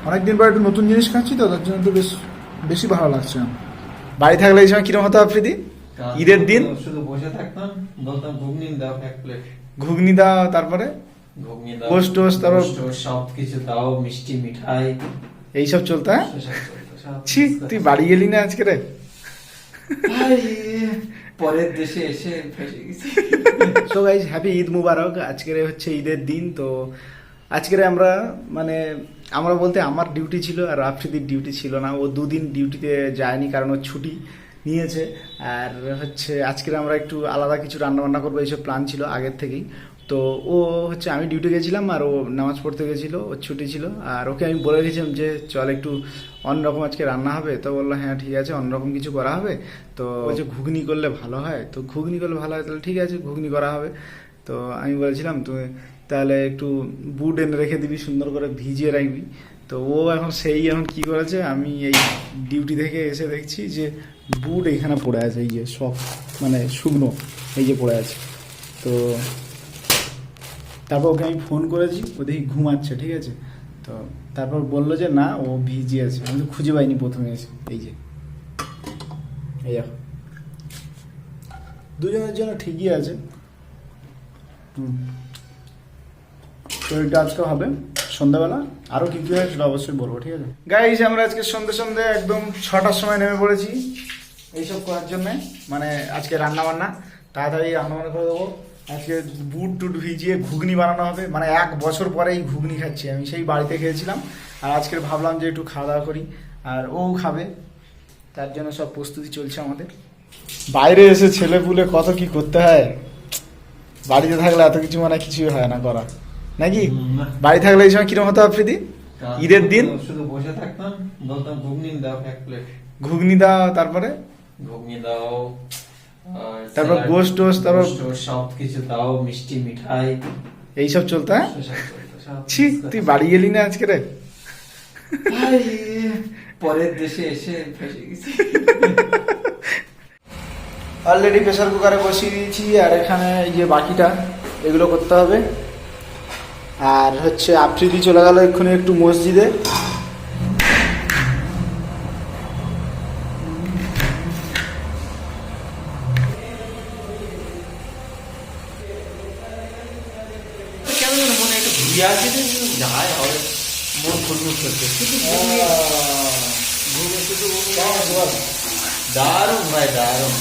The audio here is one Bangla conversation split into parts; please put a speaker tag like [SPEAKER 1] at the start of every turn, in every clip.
[SPEAKER 1] অনেকদিন পর একটু নতুন জিনিস খাচ্ছি তো, তার জন্য একটু বেশি ভালো লাগছে। বাড়ি থাকলে এই সময় কিরকম হতো আফ্রিদি? ঈদের দিন
[SPEAKER 2] শুধু বসে থাকতাম, বলতাম ঘুগনি দাও এক প্লেট,
[SPEAKER 1] ঘুগনি দাও, তারপরে
[SPEAKER 2] ঘুগনি দাও,
[SPEAKER 1] গোস্ট টোস্ট, তারপর
[SPEAKER 2] সব কিছু দাও, মিষ্টি মিঠাই
[SPEAKER 1] এইসব চলতো। হ্যাঁ,
[SPEAKER 2] এসব চলতো, সব
[SPEAKER 1] ছি, তুই বাড়ি গেলি না আজকে রে?
[SPEAKER 2] ভাই, পরের দেশে এসে ফেসে গেছি।
[SPEAKER 1] সো গাইস, হ্যাপি ঈদ মুবারক। আজকের হচ্ছে ঈদের দিন। তো আজকের আমরা বলতে আমার ডিউটি ছিল আর আফ্রিদির ডিউটি ছিল না। ও দুদিন ডিউটিতে যায়নি কারণ ও ছুটি নিয়েছে। আর হচ্ছে আজকের আমরা একটু আলাদা কিছু রান্নাবান্না করবো, এইসব প্ল্যান ছিল আগের থেকেই। তো ও হচ্ছে, আমি ডিউটি গেছিলাম আর ও নামাজ পড়তে গেছিলো, ওর ছুটি ছিল। আর ওকে আমি বলে গেছিলাম যে চল একটু অন্যরকম আজকে রান্না হবে। তো বললো হ্যাঁ ঠিক আছে, অন্যরকম কিছু করা হবে। তো বলছে ঘুগনি করলে ভালো হয়, তো ঘুগনি করলে ভালো হয়, তাহলে ঠিক আছে ঘুগনি করা হবে। তো আমি বলেছিলাম তুই তাহলে একটু বুট এনে রেখে দিবি, সুন্দর করে ভিজিয়ে রাখবি। তো ও এখন কি করেছে, আমি এই ডিউটি থেকে এসে দেখছি যে বুট এখানে পড়ে আছে, এই যে সব মানে শুকনো এই যে পড়ে আছে। তো তারপর ওকে আমি ফোন করেছি, ও দেখি ঘুমাচ্ছে, ঠিক আছে। তো তারপর বললো যে না, ও ভিজে আছে। আমি তো খুঁজে পাইনি প্রথমে এসে, এই যে এই দেখো, দুজনের জন্য ঠিকই আছে। তো এটা আজকে হবে সন্ধ্যাবেলা। আরও কী কী হয় সেটা অবশ্যই বলবো, ঠিক আছে গাইস। আমরা আজকে সন্ধ্যে একদম 6টার সময় নেমে পড়েছি এইসব করার জন্যে, মানে আজকে রান্নাবান্না তাড়াতাড়ি রান্নাবান্না করে দেবো। আজকে বুট টুট ভিজিয়ে ঘুগনি বানানো হবে, মানে 1 বছর পরে এই ঘুগনি খাচ্ছি। আমি সেই বাড়িতে খেয়েছিলাম, আর আজকে ভাবলাম যে একটু খাওয়া দাওয়া করি, আর ও খাবে, তার জন্য সব প্রস্তুতি চলছে আমাদের। বাইরে এসে ছেলে পুলে কত কি করতে হয়, বাড়িতে থাকলে এত কিছু মানে কিছুই হয় না করা, নাকি? বাড়ি থাকলে এই সময় কিরকম হতো আফ্রিদি? ঈদের দিন
[SPEAKER 2] শুধু বসে থাকতাম, বলতাম ঘুগনি দাও এক প্লেট,
[SPEAKER 1] ঘুগনি দাও, তারপরে
[SPEAKER 2] ঘুগনি দাও,
[SPEAKER 1] তারপর গোস্ট টোস্ট, তারপর
[SPEAKER 2] সব কিছু দাও, মিষ্টি মিঠাই
[SPEAKER 1] এইসব চলতো। হ্যাঁ,
[SPEAKER 2] এসব চলতো, সব
[SPEAKER 1] ছি, তুই বাড়ি গেলি না আজকে রে?
[SPEAKER 2] ভাই, পরের দেশে এসে ফেসে গেছি।
[SPEAKER 1] অলরেডি প্রেসার কুকারে বসিয়ে দিয়েছি, আর এখানে এই যে বাকিটা এগুলো করতে হবে। আর হচ্ছে আফ্রিদি চলে গেল এক্ষুনি একটু মসজিদে।
[SPEAKER 2] কেমন মনে একটু ঘুরিয়ে আসে যায় হবে, মন খুশমুশ করছে, দারুণ ভাই, দারুণ।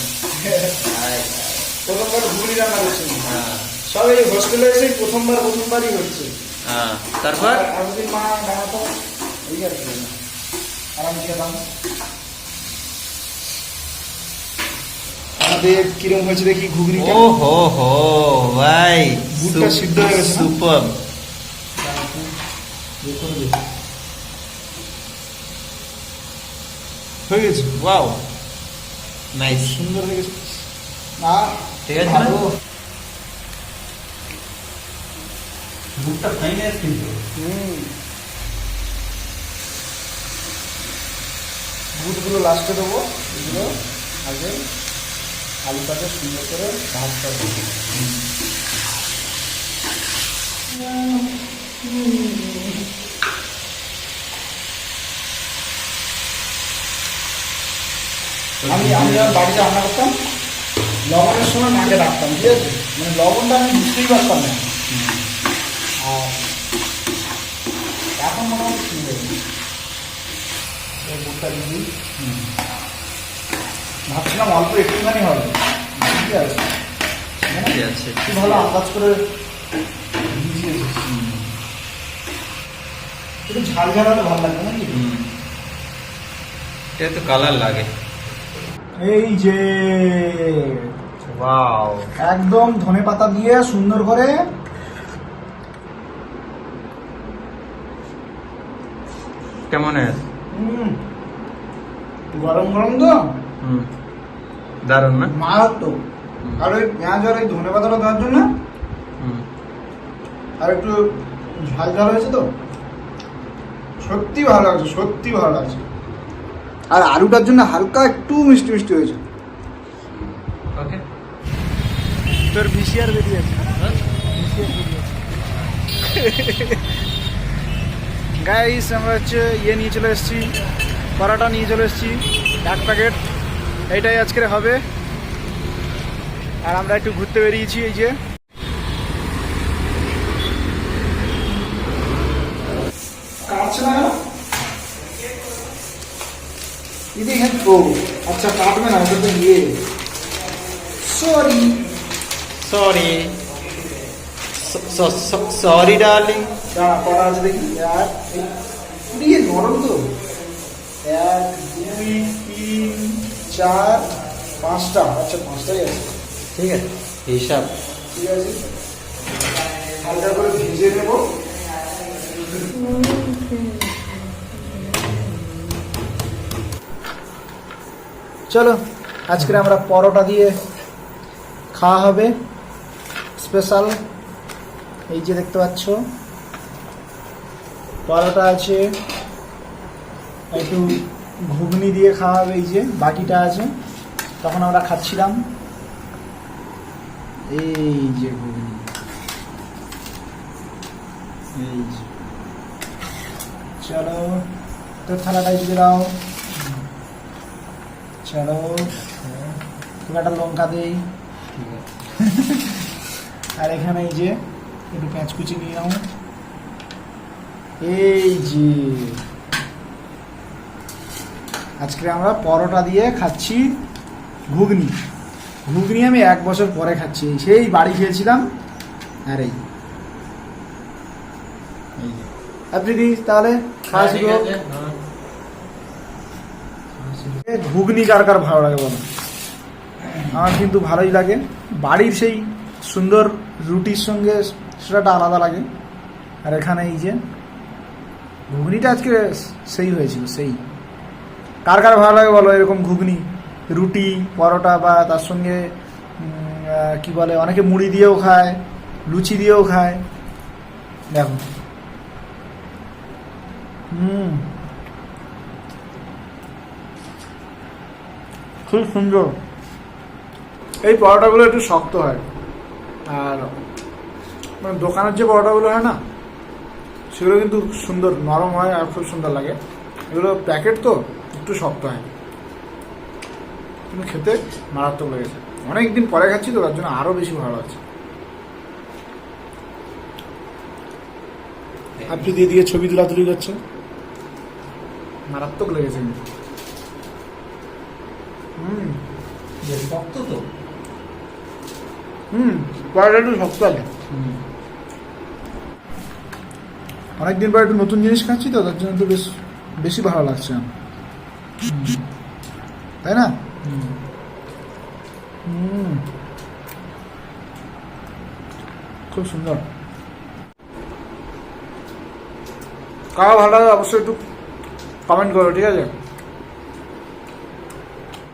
[SPEAKER 1] প্রথমবার ঘুগনি রান্না করছি,
[SPEAKER 2] হ্যাঁ
[SPEAKER 1] সব এই হোস্টেলে এসে প্রথমবারই হচ্ছে।
[SPEAKER 2] হ্যাঁ, তারপর
[SPEAKER 1] আজকে মা বানাতো, এই আর কি, আরাম খেলাম। আমাদের কিরম হয়েছে দেখি ঘুগনিটা।
[SPEAKER 2] ও হো হো ভাই,
[SPEAKER 1] বুটটা সিদ্ধ হয়ে গেছে না?
[SPEAKER 2] সুপার।
[SPEAKER 1] হয়ে গেছে,
[SPEAKER 2] ওয়াও, নাইস,
[SPEAKER 1] সুন্দর হয়ে গেছে না?
[SPEAKER 2] ঠিক আছে না? বুটটা ফাইনাস কিন্তু।
[SPEAKER 1] বুটগুলো লাস্টে দেবো, এগুলো আগে আলুটাকে সুন্দর করে ভাজতে দেবো। আমি যখন বাড়িতে রান্না করতাম, লবণের সময় মাকে রাখতাম, ঠিক আছে, মানে লবণটা আমি বুঝতেই পারতাম না। আর এখন মোটামুটি ঠিক হয়ে গেছে। বুটটা দিবি, ভাবছিলাম অল্প একটুখানি হবে, ঠিক আছে,
[SPEAKER 2] ঠিক আছে,
[SPEAKER 1] খুব ভালো আন্দাজ করে ভিজিয়েছিস। একটু ঝাল ঝাল হলে ভালো লাগবে নাকি?
[SPEAKER 2] এটা তো কালার লাগে।
[SPEAKER 1] এই যে
[SPEAKER 2] ওয়াও,
[SPEAKER 1] একদম ধনে পাতা দিয়ে সুন্দর করে।
[SPEAKER 2] কেমন আছে?
[SPEAKER 1] গরম গরম তো
[SPEAKER 2] দারুণ না?
[SPEAKER 1] মারাত্মক। আর ওই পেঁয়াজ আর ওই ধনে পাতাটা দেওয়ার জন্য আর একটু ঝাল ঝাল হয়েছে তো, সত্যি ভালো লাগছে, সত্যি ভালো লাগছে। আর আলুটার জন্য হালকা একটু মিষ্টি মিষ্টি হয়েছে।
[SPEAKER 2] ওকে,
[SPEAKER 1] তোর ভিসিআর বেরিয়েছে, গাইস আমরা হচ্ছে নিয়ে চলে এসেছি, পরোটা নিয়ে চলে এসেছি 1 প্যাকেট। এইটাই আজকের হবে। আর আমরা একটু ঘুরতে বেরিয়েছি। এই যে কাটছে না দিদি, হ্যাঁ ও আচ্ছা কাটবে না, ওটা তো সরি
[SPEAKER 2] সরি সরি ডার্লিং।
[SPEAKER 1] দাঁড়া করা আছে দেখি। দিয়ে নরম তো। 1 2 3 4 5টা। আচ্ছা 5টাই আছে,
[SPEAKER 2] ঠিক আছে হিসাব।
[SPEAKER 1] ঠিক আছে। হালকা করে ভেজে নেব। চলো আজকে আমরা পরোটা দিয়ে খাওয়া হবে স্পেশাল। এই যে দেখতে পাচ্ছ পরোটা আছে, একটু ঘুগনি দিয়ে খাওয়া হবে। এই যে বাকিটা আছে, তখন আমরা খাচ্ছিলাম। এই যে ঘুগনি, এই যে। চলো তোর থালাটাই দিয়ে দাও। চলো তুমি একটা লঙ্কা দেই। আর এখানে এই যে একটু পেঁচকুচি নিয়ে নাও। এই যে আজকে আমরা পরোটা দিয়ে খাচ্ছি ঘুগনি। ঘুগনি আমি 1 বছর পরে খাচ্ছি, সেই বাড়ি খেয়েছিলাম। আর এই আপনি তাহলে খাওয়া শুরু হোক। ঘুগনি কার কার ভালো লাগে বলো? আমার কিন্তু ভালোই লাগে। বাড়ির সেই সুন্দর রুটির সঙ্গে সেটা আলাদা লাগে। আর এখানে এই যে ঘুগনিটা আজকে সেই হয়েছিল, সেই। কার কার ভালো লাগে বলো এরকম ঘুগনি? রুটি পরোটা বা তার সঙ্গে কি বলে, অনেকে মুড়ি দিয়েও খায়, লুচি দিয়েও খায়। দেখো খুব সুন্দর। এই পরোটাগুলো একটু শক্ত হয়, আর মানে দোকানের যে পরোটাগুলো হয় না, সেগুলো কিন্তু সুন্দর নরম হয় আর খুব সুন্দর লাগে। এগুলো প্যাকেট তো একটু শক্ত হয়, কিন্তু খেতে মারাত্মক লেগেছে। অনেকদিন পরে খাচ্ছি তো, তার জন্য আরও বেশি ভালো লাগছে। আপনি দিয়ে দিয়ে ছবি তুলাতুলি করছে, মারাত্মক লেগেছে কিন্তু।
[SPEAKER 2] শক্ত তো।
[SPEAKER 1] পরোটা একটু শক্ত আছে। অনেকদিন পরে একটু নতুন জিনিস খাচ্ছি তো, তার জন্য একটু বেশি ভালো লাগছে আমার। তাই না? খুব সুন্দর। কারা ভালো লাগে অবশ্যই একটু কমেন্ট করো, ঠিক আছে?